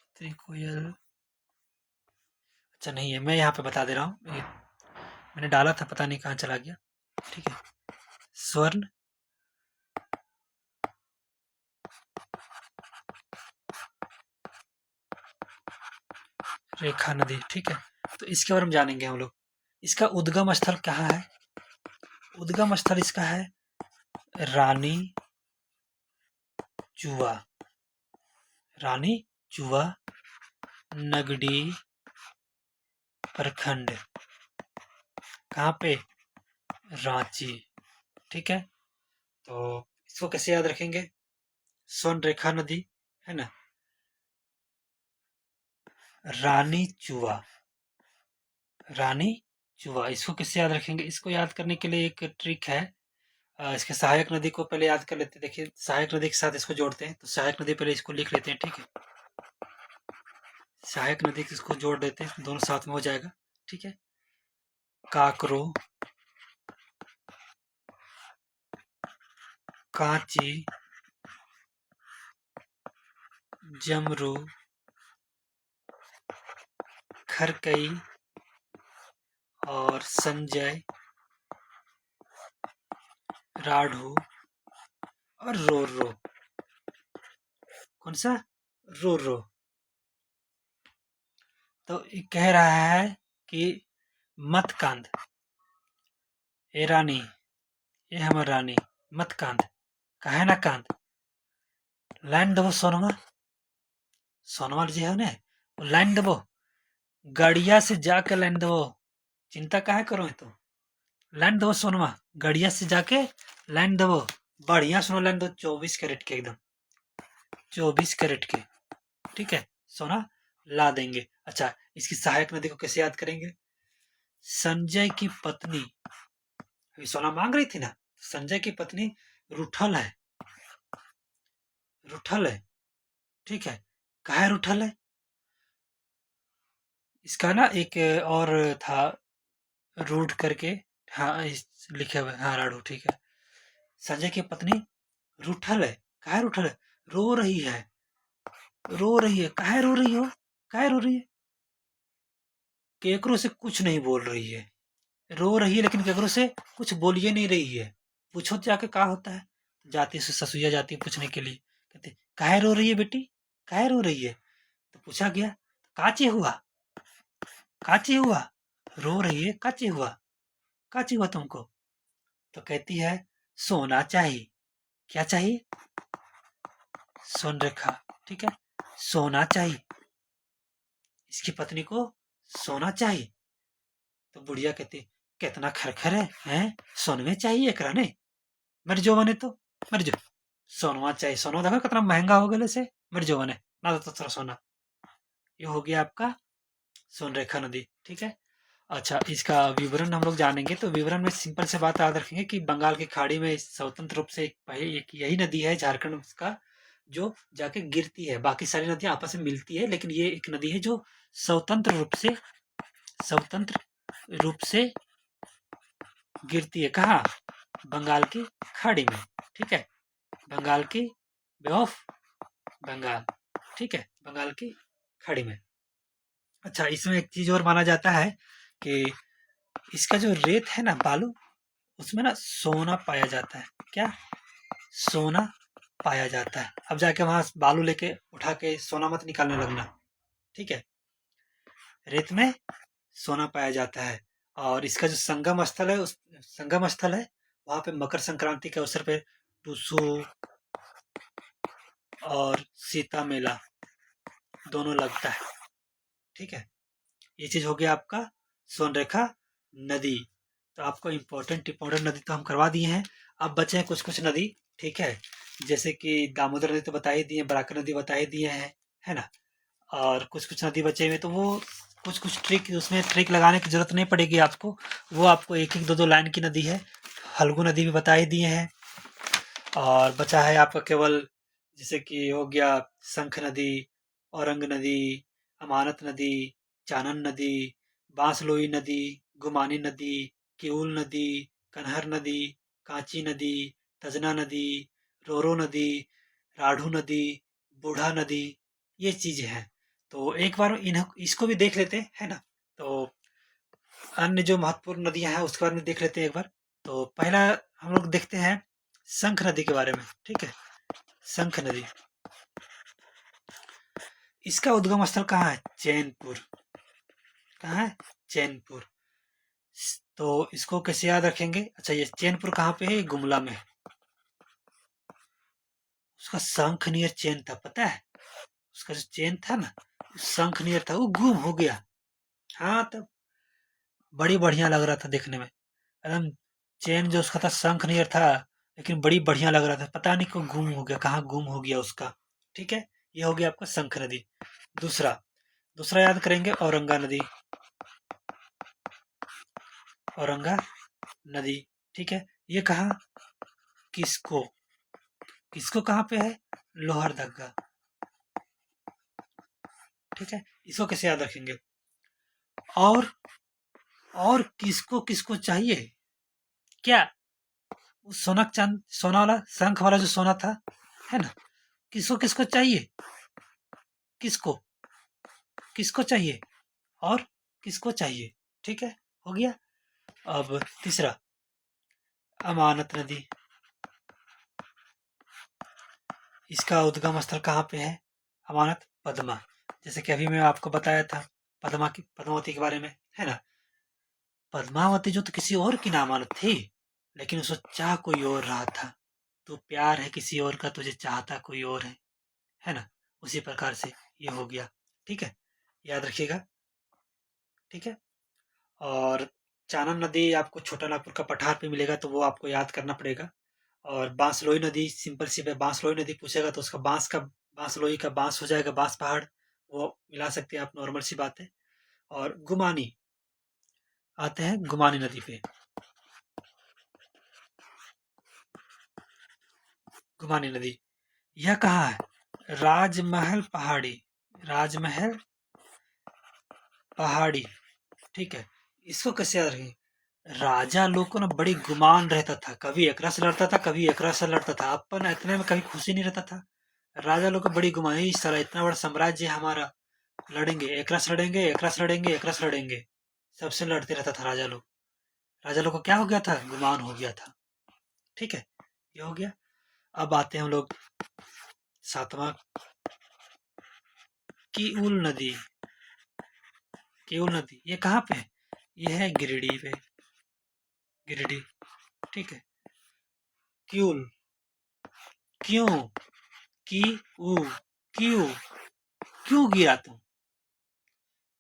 उत्तरी कोयल, अच्छा नहीं है, मैं यहाँ पे बता दे रहा हूँ, मैंने डाला था, पता नहीं कहाँ चला गया, ठीक है। स्वर्ण रेखा नदी, ठीक है। तो इसके बारे में जानेंगे हम लोग। इसका उद्गम स्थल कहाँ है? उद्गम स्थल इसका है रानी चुवा, रानी चुवा नगडी प्रखंड। कहाँ पे? रांची, ठीक है। तो इसको कैसे याद रखेंगे? स्वर्ण रेखा नदी है ना, रानी चुवा, रानी चुवा, इसको कैसे याद रखेंगे? इसको याद करने के लिए एक ट्रिक है। इसके सहायक नदी को पहले याद कर लेते हैं। देखिए, सहायक नदी के साथ इसको जोड़ते हैं, तो सहायक नदी पहले इसको लिख लेते हैं, ठीक है। सहायक नदी को इसको जोड़ देते हैं, दोनों साथ में हो जाएगा, ठीक है। काकरो, कांची, जमरू, खरकई और संजय, राढ़ू और रोरो। कौन सा? रोरो। तो ये कह रहा है कि मत कांद ए रानी, ये हमर रानी, मत कांद, काहे ना कांद, लाइन देबो सोनमा, सोनमा जी है ने, लाइन देबो, गड़िया से जाके लाइन देबो, चिंता काहे करो है तो, लाइन देबो सोनमा, गड़िया से जाके लाइन देबो, बढ़िया सोना लाइन दो, 24 कैरेट के एकदम, 24 कैरेट के, ठीक है, सोना ला देंगे। अच्छा, इसकी सहायक नदी को कैसे याद करेंगे? संजय की पत्नी, अभी सोना मांग रही थी ना, संजय की पत्नी रूठल है, रूठल है, ठीक है, काहे रूठल है? इसका ना एक और था, रूड करके, हाँ लिखे हुए, हाँ राडू, ठीक है। संजय की पत्नी रूठल है, काहे रूठल है? रो रही है, रो रही है, काहे रो रही हो, काहे रो रही है? केकरो से कुछ नहीं बोल रही है, रो रही है लेकिन केकरो से कुछ बोलिए नहीं रही है। पूछो तो जाके का होता है, जाती से ससुइया जाती है पूछने के लिए, कहते काहे रो रही है बेटी, काहे रो रही है? तो पूछा गया काचे हुआ, काचे हुआ, रो रही है, काचे हुआ, काचे हुआ तुमको? तो कहती है सोना चाहिए, क्या चाहिए? सोन रेखा, ठीक है, सोना चाहिए, इसकी पत्नी को सोना चाहिए। तो बुढ़िया कहती कितना खरखर है, हैं? सोनवे चाहिए एकरा ने, मर जो बने तो, मर जो, सोनवा चाहिए, सोना देखो कितना महंगा हो गया से, मर जो बने, ना तो थोड़ा सोना। ये हो गया आपका सोनरेखा नदी, ठीक है। अच्छा, इसका विवरण हम लोग जानेंगे तो विवरण में सिंपल से बात याद रखेंगे कि बंगाल की खाड़ी में स्वतंत्र रूप से एक यही नदी है झारखंड का, जो जाके गिरती है, बाकी सारी नदियां आपस में मिलती है, लेकिन ये एक नदी है जो स्वतंत्र रूप से, स्वतंत्र रूप से गिरती है, कहाँ? बंगाल की खाड़ी में, ठीक है, बंगाल की बे ऑफ बंगाल, ठीक है, बंगाल की खाड़ी में। अच्छा, इसमें एक चीज और माना जाता है कि इसका जो रेत है ना, बालू, उसमें ना सोना पाया जाता है, क्या? सोना पाया जाता है। अब जाके वहां बालू लेके उठा के सोना मत निकालने लगना, ठीक है, रेत में सोना पाया जाता है। और इसका जो संगम स्थल है, उस संगम स्थल है, वहां पे मकर संक्रांति के अवसर पे टुसू और सीता मेला दोनों लगता है, ठीक है। ये चीज हो गया आपका सोनरेखा नदी। तो आपको इम्पोर्टेंट इम्पोर्टेंट नदी तो हम करवा दिए हैं, अब बचे हैं कुछ कुछ नदी, ठीक है, जैसे कि दामोदर नदी तो बता ही दिए, बराकर नदी बता ही दिए हैं, है ना, और कुछ कुछ नदी बचे हुए तो वो कुछ कुछ ट्रिक, उसमें ट्रिक लगाने की जरूरत नहीं पड़ेगी आपको, वो आपको एक एक दो दो लाइन की नदी है। फल्गु नदी भी बता ही दिए हैं, और बचा है आपका केवल, जैसे कि हो गया शंख नदी, औरंग नदी, अमानत नदी, चानन नदी, बांसलोई नदी, गुमानी नदी, किऊल नदी, कन्हर नदी, कांची नदी, तजना नदी, रोरो नदी, राढ़ू नदी, बूढ़ा नदी, ये चीजें हैं। तो एक बार इन इसको भी देख लेते हैं, है ना। तो अन्य जो महत्वपूर्ण नदियां हैं उसके बारे में देख लेते हैं एक बार। तो पहला हम लोग देखते हैं शंख नदी के बारे में, ठीक है, शंख नदी, इसका उद्गम स्थल कहाँ है? चैनपुर, कहाँ है? चैनपुर। तो इसको कैसे याद रखेंगे? अच्छा, ये चैनपुर कहाँ पे है? गुमला में। उसका शंख नियर चैन था, पता है? उसका जो चैन था ना, शंख नियर था, वो गुम हो गया। हाँ, तब बड़ी बढ़िया लग रहा था देखने में, एकदम चैन जो उसका था शंख नियर था, लेकिन बड़ी बढ़िया लग रहा था, पता नहीं क्यों गुम हो गया, कहाँ गुम हो गया उसका, ठीक है। ये हो गया आपका शंख नदी। दूसरा, दूसरा याद करेंगे औरंगा नदी, औरंगा नदी, ठीक है। ये कहाँ, किसको, किसको कहाँ पे है? लोहरदगा, ठीक है। इसको कैसे याद रखेंगे? और और किसको किसको चाहिए, क्या? उस सोनक चांद, सोना वाला शंख वाला जो सोना था, है ना, किसको किसको चाहिए, किसको किसको चाहिए, और किसको चाहिए, ठीक है, हो गया। अब तीसरा, अमानत नदी, इसका उद्गम स्थल कहाँ पे है? अमानत पद्मा, जैसे कि अभी मैं आपको बताया था, पद्मावती के बारे में, है ना? पद्मावती जो तो किसी और की नामानत थी, लेकिन उसको चाह कोई और रहा था। तू प्यार है किसी और का, तुझे चाहता कोई और है ना? उसी प्रकार से ये हो गया, ठीक है? याद रखिएगा, ठीक है? और चानन नदी आपको छोटा नागपुर का पठार पे मिलेगा, तो वो आपको याद करना पड़ेगा। और बांसलोई नदी सिंपल सी है, बांसलोई नदी पूछेगा तो उसका बांसलोई का बांस हो जाएगा, बांस पहाड़, वो मिला सकते हैं आप, नॉर्मल सी बात है। और गुमानी, आते हैं गुमानी नदी पे। गुमानी नदी यह कहाँ है? राजमहल पहाड़ी, राजमहल पहाड़ी, ठीक है? इसको कैसे याद रखें? राजा लोग को ना बड़ी गुमान रहता था, कभी एकरा से लड़ता था, कभी एकरा से लड़ता था, अपन इतने में कभी खुशी नहीं रहता था। राजा लोग को बड़ी गुमान, इस साला इतना बड़ा साम्राज्य है हमारा, लड़ेंगे, एकरा से लड़ेंगे, एकरा से लड़ेंगे, एकरा से लड़ेंगे, सबसे लड़ते रहता था राजा लोग। राजा लोग को क्या हो गया था? गुमान हो गया था, ठीक है? ये हो गया। अब आते हैं हम लोग सातवां, किऊल नदी। किऊल नदी ये कहाँ पे है? ये है गिरिडीह पे, गिरिडीह, ठीक है? किऊल, क्यों, की ऊ, क्यों, क्यों गिरा तुम?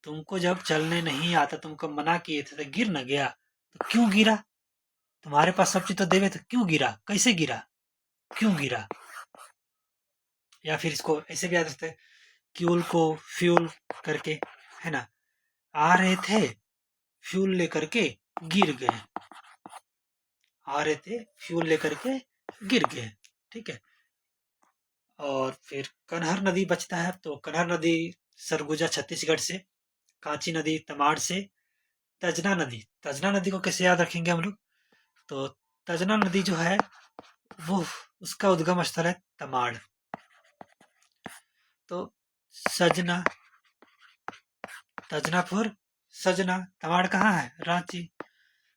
तुमको जब चलने नहीं आता, तुमको मना किए थे तो गिर न गया, तो क्यों गिरा? तुम्हारे पास सब चीज तो देवे, तो क्यों गिरा? कैसे गिरा? क्यों गिरा? या फिर इसको ऐसे भी याद रखते हैं, क्यूल को फ्यूल करके, है ना? आ रहे थे फ्यूल लेकर के, गिर गए, आ रहे थे फ्यूल लेकर के, गिर गए, ठीक है? और फिर कनहर नदी बचता है, तो कनहर नदी सरगुजा छत्तीसगढ़ से, कांची नदी तमाड़ से, तजना नदी को कैसे याद रखेंगे हम लोग? तो तजना नदी जो है वो, उसका उद्गम स्थल है तमाड़। तो सजना, तजनापुर, सजना, तमाड़ कहाँ है? रांची।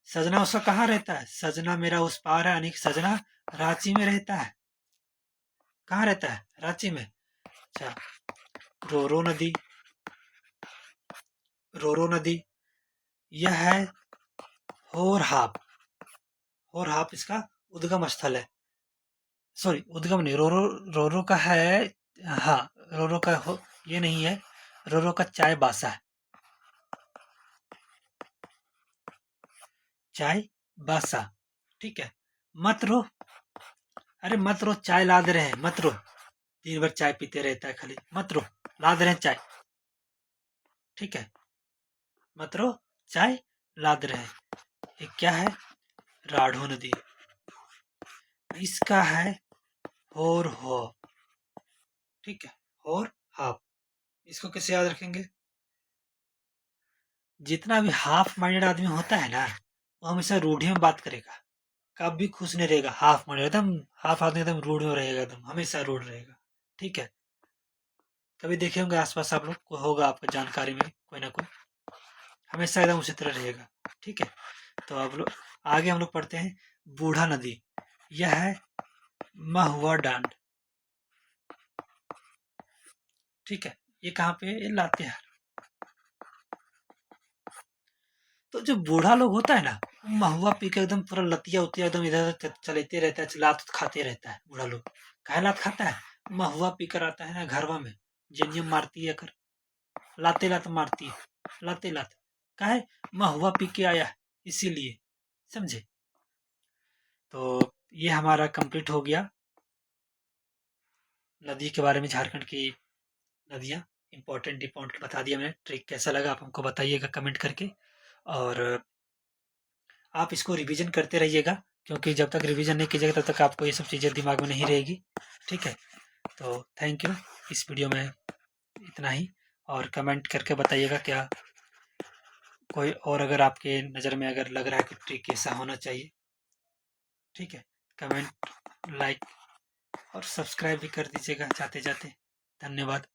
सजना उसका कहाँ रहता है? सजना मेरा उस पार है, यानी कि सजना रांची में रहता है। कहाँ रहता है? रांची में। अच्छा, रोरो नदी, रोरो नदी यह है होरहाप, होरहाप इसका उद्गम स्थल है। सॉरी, उद्गम नहीं, रोरो, रोरो का है, हाँ, रोरो का ये नहीं है, रोरो का चाय बासा है, चाय बासा, ठीक है? मत रो, अरे मत रो, चाय ला दे रहे हैं, मत रो, दिन भर चाय पीते रहता है खाली, मत रो, ला दे रहे हैं चाय, ठीक है? मत रो, चाय ला दे रहे हैं। ये क्या है? राढ़ो नदी, इसका है होर हो, ठीक है? होर हाफ, इसको कैसे याद रखेंगे? जितना भी हाफ माइंडेड आदमी होता है ना, वो हमेशा रूढ़ी में बात करेगा, कभी खुश नहीं रहेगा। हाफ माइंडेड एकदम, हाफ आदमी एकदम रूढ़ में रहेगा, एकदम हमेशा रूढ़ रहेगा, ठीक है? कभी देखे होंगे आसपास आप लोग को, होगा आपको जानकारी में कोई ना कोई, हमेशा एकदम उसी तरह रहेगा, ठीक है? तो अब लोग आगे हम लोग पढ़ते हैं बूढ़ा नदी, यह है महुआ डांड, ठीक है? ये कहाँ पे है? ये लातेहार। तो जो बूढ़ा लोग होता है ना, महुआ पी के एकदम पूरा लतिया उतिया एकदम इधर उधर चलते रहता है, लात खाते रहता है बूढ़ा लोग। काहे लात खाता है? महुआ पी कर आता है ना घरवा में, जेनियम मारती है कर, लाते लात मारती है, लाते लात, काहे? महुआ पी के आया है, इसीलिए, समझे? तो ये हमारा कंप्लीट हो गया नदी के बारे में, झारखंड की नदियाँ, इम्पोर्टेंट इम्पोर्टेंट बता दिया मैंने। ट्रिक कैसा लगा आप हमको बताइएगा कमेंट करके, और आप इसको रिवीजन करते रहिएगा, क्योंकि जब तक रिवीजन नहीं कीजिएगा तब तक आपको ये सब चीज़ें दिमाग में नहीं रहेगी, ठीक है? तो थैंक यू, इस वीडियो में इतना ही, और कमेंट करके बताइएगा क्या कोई और अगर आपके नज़र में अगर लग रहा है कि ट्रिक ऐसा होना चाहिए, ठीक है? कमेंट, लाइक और सब्सक्राइब भी कर दीजिएगा जाते जाते। धन्यवाद।